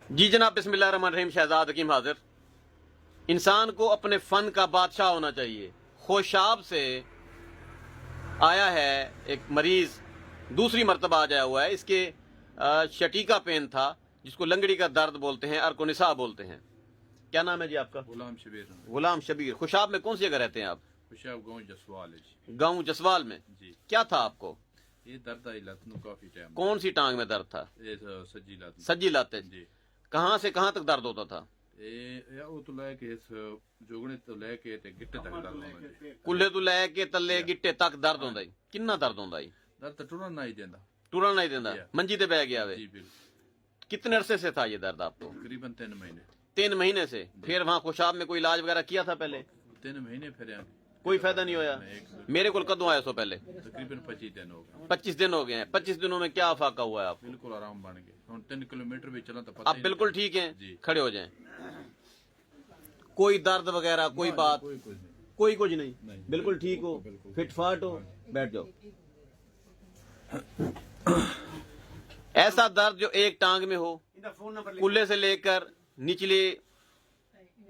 जी जनाब, बिस्मिल्लाहिर्रहमानिर्रहीम। शहजाद हकीम हाजिर। इंसान को अपने फन का बादशाह होना चाहिए। खोशाब से आया है एक मरीज, दूसरी मरतबा आ जाया हुआ है। इसके शटीका पेन था, जिसको लंगड़ी का दर्द बोलते हैं, अर्कोनिसा बोलते हैं। क्या नाम है जी आपका? गुलाम शबीर। गुलाम शबीर। खुशाब में कौन सी जगह रहते हैं आप? खुशाब गांव जसवाल है जी। गाँव जसवाल में। जी। क्या था आपको? ये दर्द आई लत नू काफी टाइम। कौन सी टांग में दर्द था? ये सज्जी लत। सज्जी लाते। जी। कहाँ से कहाँ तक दर्द होता था? ये वो तो लेके इस जोगने तो लेके ते गिट्टे तक दर्द होंदा जी। कुल्ले तो लैके तले गिट्टे तक दर्द होंदा ही। किन्ना दर्द होंदा ही? दर्द तो टुरन नहीं देंदा। टुरन नहीं देंदा। मंजी ते बह गया वे। जी बिल्कुल। कितने अरसे से था ये दर्द आपको? तकरीबन 3 महीने। 3 महीने से। फिर वहाँ खुशाब में कोई इलाज वगैरह किया था पहले? 3 महीने फिर कोई फायदा नहीं होया। मेरे को कदों आया सो पहले? तकरीबन 25 दिन हो गए। 25 दिन हो गए हैं। 25 दिनों में क्या फाका हुआ है आपको? बिल्कुल आराम बन गए। हम 3 किलोमीटर भी चला तो पता आप बिल्कुल ठीक हैं? जी। खड़े हो जाएं। कोई दर्द वगैरह कोई बात? कोई कुछ नहीं। कोई कुछ नहीं, नहीं। बिल्कुल ठीक हो, बिल्कुल। फिट फाट हो। बैठ जाओ। ऐसा दर्द जो एक टांग में हो, कुल्ले से लेकर निचली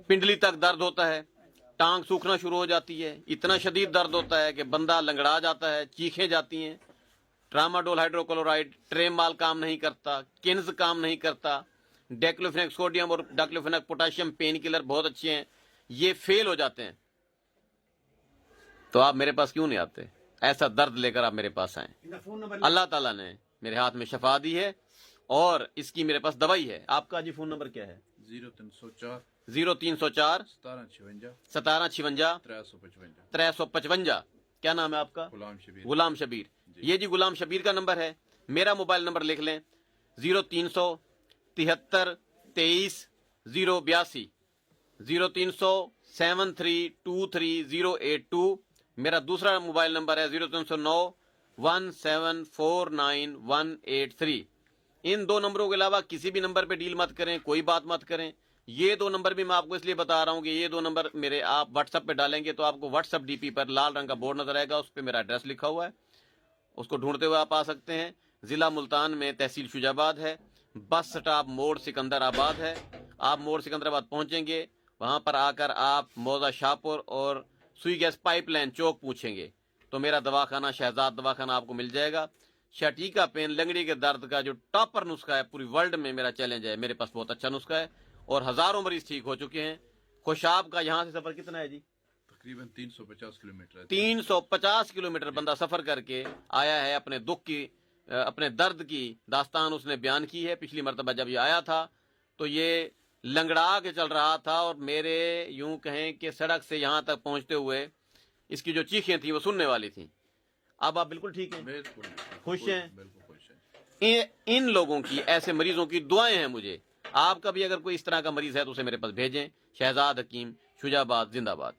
पिंडली तक दर्द होता है। टांग सूखना शुरू हो जाती है। इतना शदीद दर्द होता है कि बंदा लंगड़ा जाता है, चीखें जाती हैं। ट्रामाडोल हाइड्रोक्लोराइड, ट्रेमाल काम नहीं करता, किन्स काम नहीं करता, डेक्लोफेनेक सोडियम और डेक्लोफेनेक पोटेशियम पेन किलर बहुत अच्छे हैं, ये फेल हो जाते हैं। तो आप मेरे पास क्यों नहीं आते? ऐसा दर्द लेकर आप मेरे पास आए। अल्लाह ताला ने मेरे हाथ में शफा दी है और इसकी मेरे पास दवाई है। आपका जी फोन नंबर क्या है? 0304 0304 1756 1756 355। 355। क्या नाम है आपका? गुलाम शबीर। गुलाम शबीर। ये जी गुलाम शबीर का नंबर है। मेरा मोबाइल नंबर लिख लें, 0300 73 23 082 0300 7323 मेरा दूसरा मोबाइल नंबर है 0309 1749183। इन 2 नंबरों के अलावा किसी भी नंबर पे डील मत करें, कोई बात मत करें। ये 2 नंबर भी मैं आपको इसलिए बता रहा हूं कि ये 2 नंबर मेरे आप व्हाट्सएप पे डालेंगे तो आपको व्हाट्सएप डीपी पर लाल रंग का बोर्ड नजर आएगा, उस पर मेरा एड्रेस लिखा हुआ है। उसको ढूंढते हुए आप आ सकते हैं। जिला मुल्तान में, तहसील शुजाबाद है। बस स्टॉप मोड़ सिकंदराबाद है। आप मोड़ सिकंदराबाद पहुंचेंगे, वहां पर आकर आप मौजा शाहपुर और सुई गैस पाइपलाइन चौक पूछेंगे तो मेरा दवाखाना शहजाद दवाखाना आपको मिल जाएगा। शटीका पेन, लंगड़ी के दर्द का जो टॉपर नुस्खा है पूरी वर्ल्ड में, मेरा चैलेंज है। मेरे पास बहुत अच्छा नुस्खा है और हजारों मरीज ठीक हो चुके हैं। खुशाब का यहाँ से सफर कितना है जी? तकरीबन 350 किलोमीटर है। 350 किलोमीटर बंदा सफर करके आया है। अपने दुख की, अपने दर्द की दास्तान उसने बयान की है। पिछली मरतबा जब ये आया था तो ये लंगड़ा के चल रहा था और मेरे यूं कहें कि सड़क से यहां तक पहुंचते हुए इसकी जो चीखें थी वो सुनने वाली थी। अब आप बिल्कुल ठीक हैं? बिल्कुल खुश हैं? बिल्कुल खुश हैं। इन लोगों की, ऐसे मरीजों की दुआएं हैं मुझे। आपका भी अगर कोई इस तरह का मरीज है तो उसे मेरे पास भेजें। शहजाद हकीम, शुजाबाद, जिंदाबाद।